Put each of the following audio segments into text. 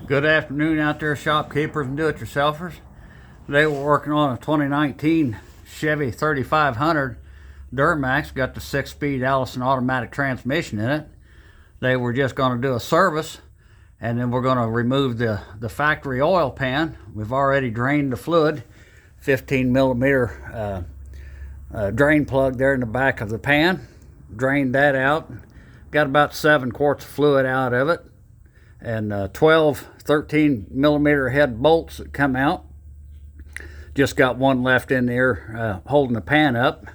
Good afternoon out there, shopkeepers and do-it-yourselfers. Today we're working on a 2019 Chevy 3500 Duramax. Got the 6-speed Allison automatic transmission in it. They were just going to do a service, and then we're going to remove the factory oil pan. We've already drained the fluid, 15 millimeter drain plug there in the back of the pan. Drained that out. Got about 7 quarts of fluid out of it, and 12 13 millimeter head bolts that come out. Just got one left in there holding the pan up.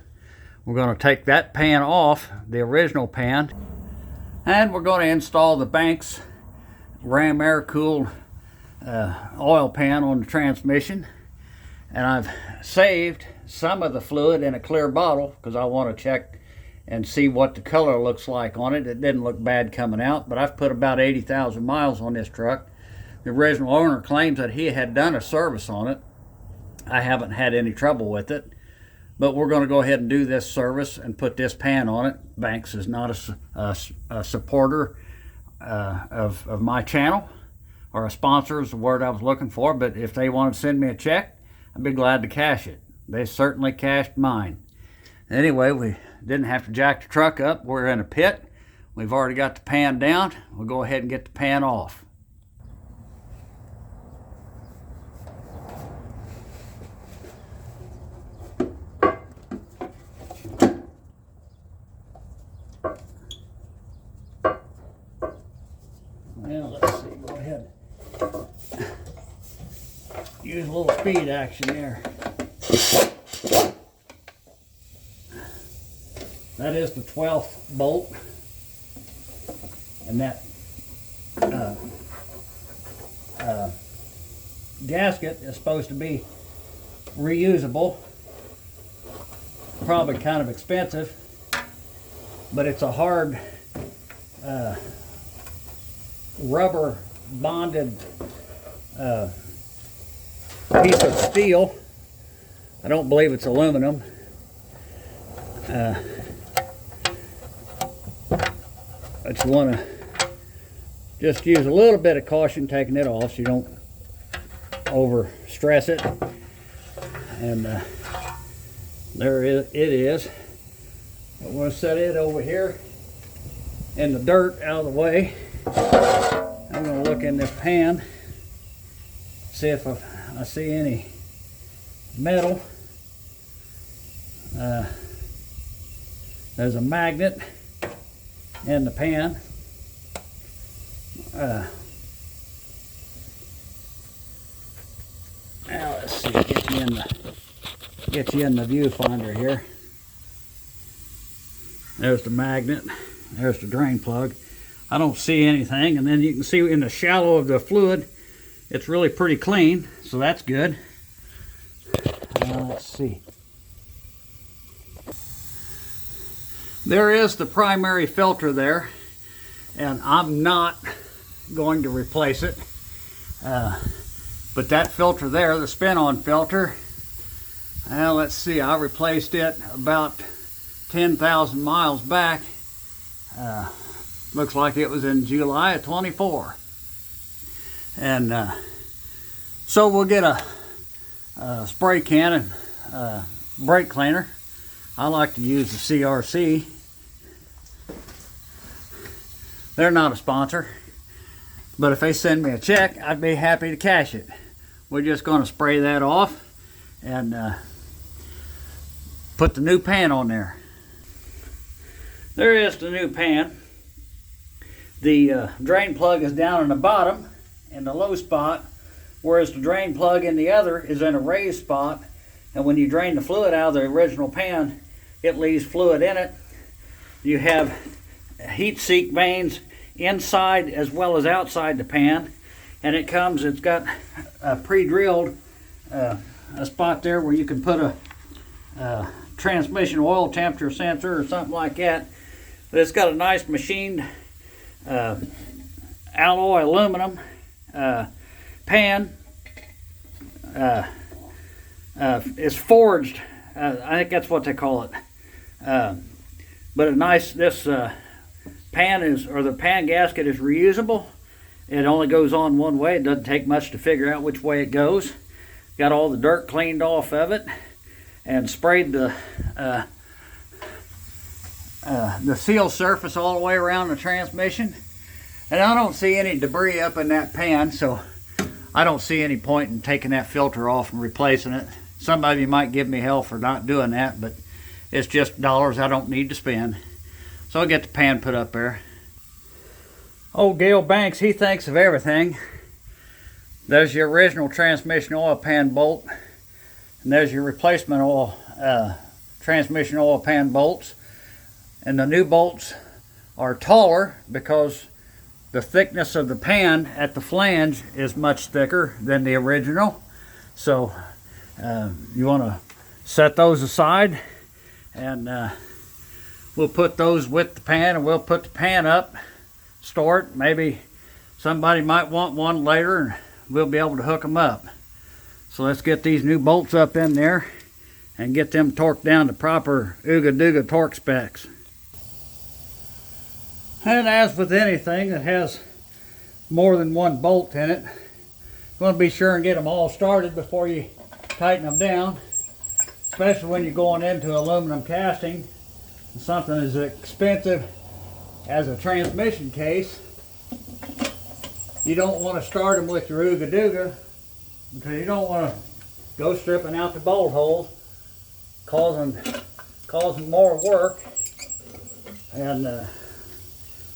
We're going to take that pan off, the original pan, and we're going to install the Banks Ram air cooled oil pan on the transmission. And I've saved some of the fluid in a clear bottle because I want to check and see what the color looks like on it. It didn't look bad coming out, but I've put about 80,000 miles on this truck. The original owner claims that he had done a service on it. I haven't had any trouble with it, but we're going to go ahead and do this service and put this pan on it. Banks is not a supporter of my channel, or a sponsor is the word I was looking for, but if they want to send me a check, I'd be glad to cash it. They certainly cashed mine. Anyway, we didn't have to jack the truck up. We're in a pit. We've already got the pan down. We'll go ahead and get the pan off. Well, let's see. Go ahead. Use a little speed action there. That is the 12th bolt, and that gasket is supposed to be reusable. Probably kind of expensive, but it's a hard rubber bonded piece of steel. I don't believe it's aluminum. But you want to just use a little bit of caution taking it off so you don't over stress it. And there it is. I'm going to set it over here in the dirt out of the way. I'm going to look in this pan, see if I see any metal. There's a magnet in the pan. Now let's see, get you in the viewfinder here. There's the magnet. There's the drain plug. I don't see anything, and then you can see in the shallow of the fluid, it's really pretty clean, so that's good. Let's see. There is the primary filter there, and I'm not going to replace it. But that filter there, the spin-on filter, well, let's see, I replaced it about 10,000 miles back. Looks like it was in July of 24. And so we'll get a spray can and brake cleaner. I like to use the CRC. They're not a sponsor, but if they send me a check, I'd be happy to cash it. We're just going to spray that off and put the new pan on there. There is the new pan. The drain plug is down in the bottom in the low spot, whereas the drain plug in the other is in a raised spot. And when you drain the fluid out of the original pan, it leaves fluid in it. You have heat sink vanes inside as well as outside the pan, and it's got a pre-drilled a spot there where you can put a transmission oil temperature sensor or something like that. But it's got a nice machined alloy aluminum pan. It's forged. I think that's what they call it. But this pan the pan gasket is reusable, It only goes on one way. It doesn't take much to figure out which way it goes. Got all the dirt cleaned off of it and sprayed the seal surface all the way around the transmission. And I don't see any debris up in that pan, so I don't see any point in taking that filter off and replacing it. Some of you might give me hell for not doing that, but it's just dollars I don't need to spend. So I'll get the pan put up there. Old Gale Banks, he thinks of everything. There's your original transmission oil pan bolt, and there's your replacement oil transmission oil pan bolts. And the new bolts are taller because the thickness of the pan at the flange is much thicker than the original. So you want to set those aside, and we'll put those with the pan, and we'll put the pan up, store it. Maybe somebody might want one later, and we'll be able to hook them up. So let's get these new bolts up in there and get them torqued down to proper ooga dooga torque specs. And as with anything that has more than one bolt in it, you want to be sure and get them all started before you tighten them down, especially when you're going into aluminum casting. Something as expensive as a transmission case, you don't want to start them with your ooga dooga, because you don't want to go stripping out the bolt holes, causing more work. And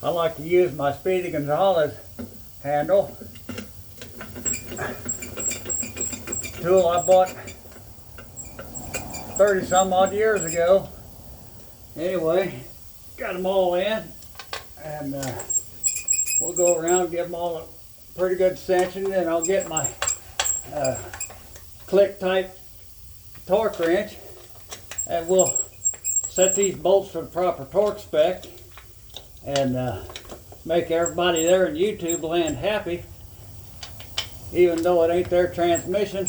I like to use my Speedy Gonzalez handle tool I bought 30 some odd years ago. Anyway, got them all in, and we'll go around and give them all a pretty good cinching, and I'll get my click type torque wrench, and we'll set these bolts to the proper torque spec, and make everybody there in YouTube land happy. Even though it ain't their transmission,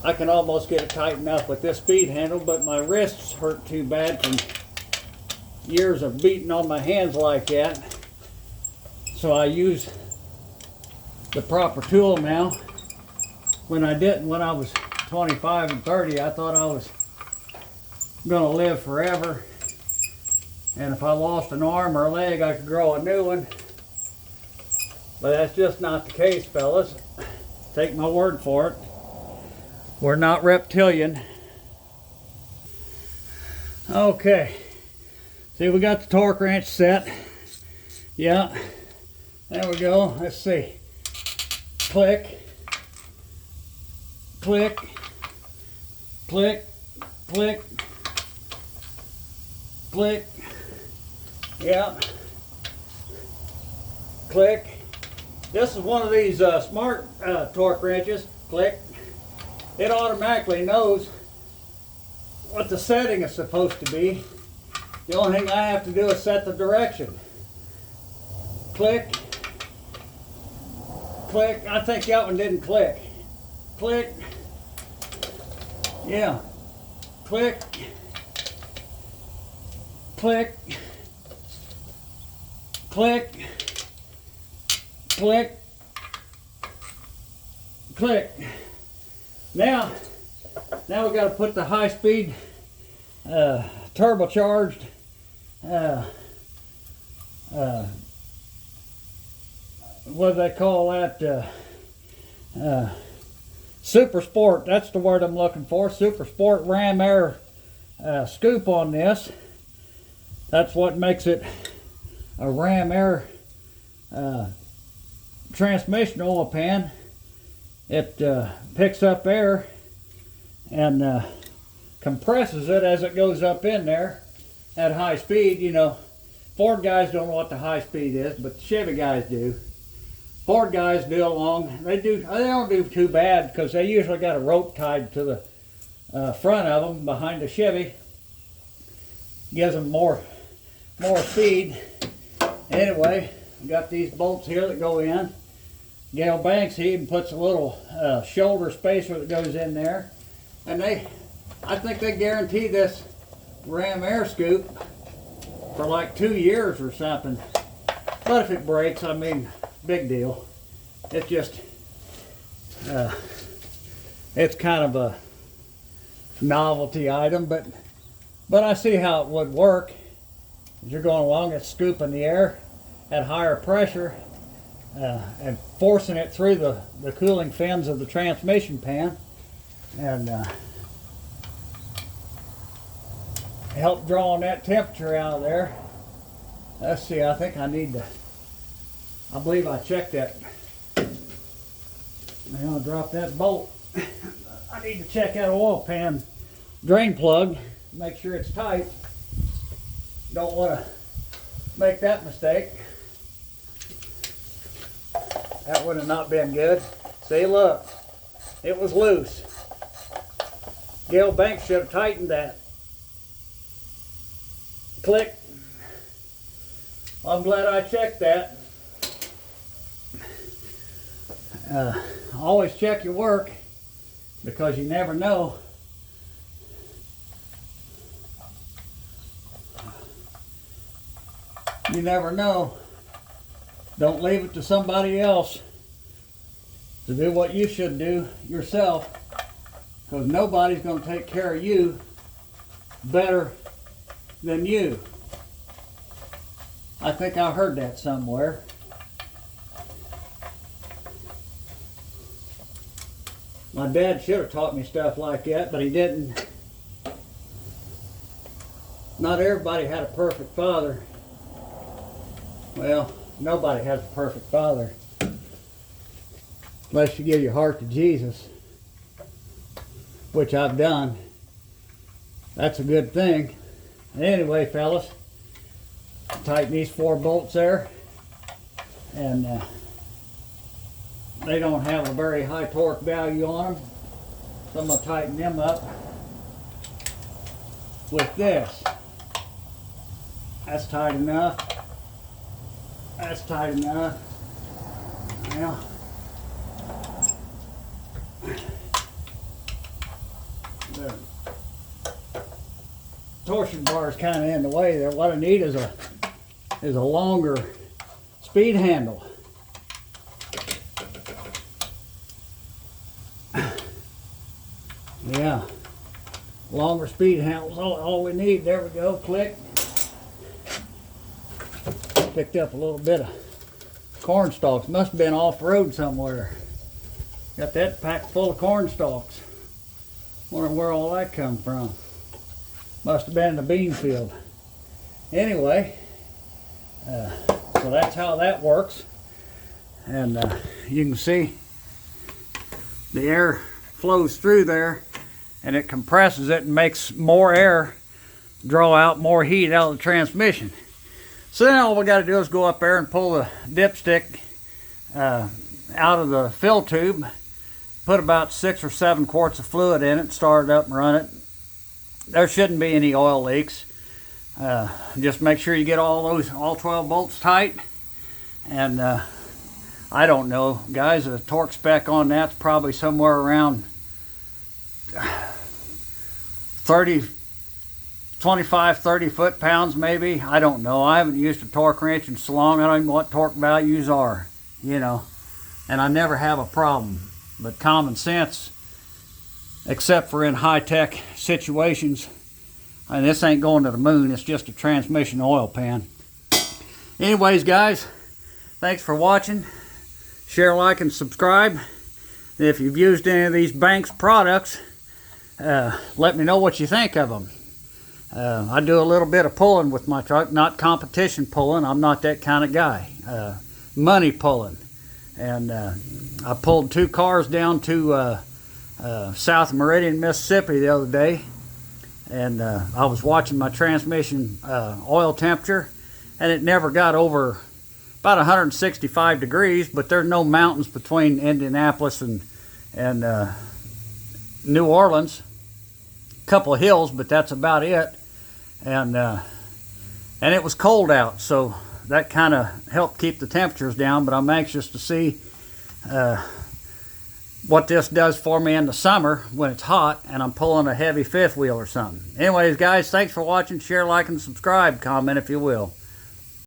I can almost get it tightened up with this speed handle, but my wrists hurt too bad from years of beating on my hands like that. So I use the proper tool now. When I didn't, when I was 25 and 30, I thought I was gonna live forever. And if I lost an arm or a leg, I could grow a new one. But that's just not the case, fellas. Take my word for it. We're not reptilian. Okay. See, we got the torque wrench set. Yeah. There we go. Let's see. Click. Click. Click. Click. Click. Yeah. Click. This is one of these smart torque wrenches. Click. It automatically knows what the setting is supposed to be. The only thing I have to do is set the direction. Click. Click. I think that one didn't click. Click. Yeah. Click. Click. Click. Click. Click. Now we got to put the high-speed turbocharged what do they call that? Super Sport. That's the word I'm looking for. Super Sport ram air scoop on this. That's what makes it a ram air transmission oil pan. It picks up air and compresses it as it goes up in there at high speed. You know, Ford guys don't know what the high speed is, but the Chevy guys do. Ford guys do along. They don't do too bad because they usually got a rope tied to the front of them behind the Chevy. Gives them more speed. Anyway, we got these bolts here that go in. Gale Banks, he even puts a little shoulder spacer that goes in there. And I think they guarantee this ram air scoop for like 2 years or something. But if it breaks, I mean, big deal. It's just, it's kind of a novelty item, but I see how it would work. As you're going along, it's scooping the air at higher pressure and forcing it through the cooling fins of the transmission pan, and help drawing that temperature out of there. Let's see, I think I need to, I believe I checked that. I'm gonna drop that bolt. I need to check that oil pan drain plug, make sure it's tight. Don't want to make that mistake. That would have not been good. See, look, it was loose. Gail Banks should have tightened that. Click. I'm glad I checked that. Always check your work, because you never know. You never know. Don't leave it to somebody else to do what you should do yourself, because nobody's going to take care of you better than you. I think I heard that somewhere. My dad should have taught me stuff like that, but he didn't. Not everybody had a perfect father. Well, nobody has a perfect father, unless you give your heart to Jesus, which I've done. That's a good thing. Anyway, fellas, tighten these 4 bolts there, and they don't have a very high torque value on them, so I'm going to tighten them up with this. That's tight enough. That's tight enough. Now, the torsion bar is kind of in the way there. What I need is a longer speed handle. Yeah, longer speed handles. All we need. There we go. Click. Picked up a little bit of corn stalks. Must have been off-road somewhere. Got that packed full of corn stalks. Wonder where all that come from. Must have been in the bean field. Anyway, so that's how that works. And you can see the air flows through there, and it compresses it and makes more air draw out more heat out of the transmission. So then all we got to do is go up there and pull the dipstick out of the fill tube, put about 6 or 7 quarts of fluid in it, start it up and run it. There shouldn't be any oil leaks. Just make sure you get all 12 bolts tight. And I don't know, guys, the torque spec on that's probably somewhere around 25-30 foot-pounds maybe. I don't know. I haven't used a torque wrench in so long. I don't even know what torque values are, you know. And I never have a problem. But common sense, except for in high-tech situations, and this ain't going to the moon. It's just a transmission oil pan. Anyways, guys, thanks for watching. Share, like, and subscribe. If you've used any of these Banks products, let me know what you think of them. I do a little bit of pulling with my truck, not competition pulling. I'm not that kind of guy. Money pulling. And I pulled 2 cars down to South Meridian, Mississippi the other day. And I was watching my transmission oil temperature, and it never got over about 165 degrees, but there's no mountains between Indianapolis and New Orleans. A couple of hills, but that's about it. And it was cold out, so that kind of helped keep the temperatures down, but I'm anxious to see what this does for me in the summer when it's hot and I'm pulling a heavy 5th wheel or something. Anyways, guys, thanks for watching. Share, like, and subscribe. Comment if you will.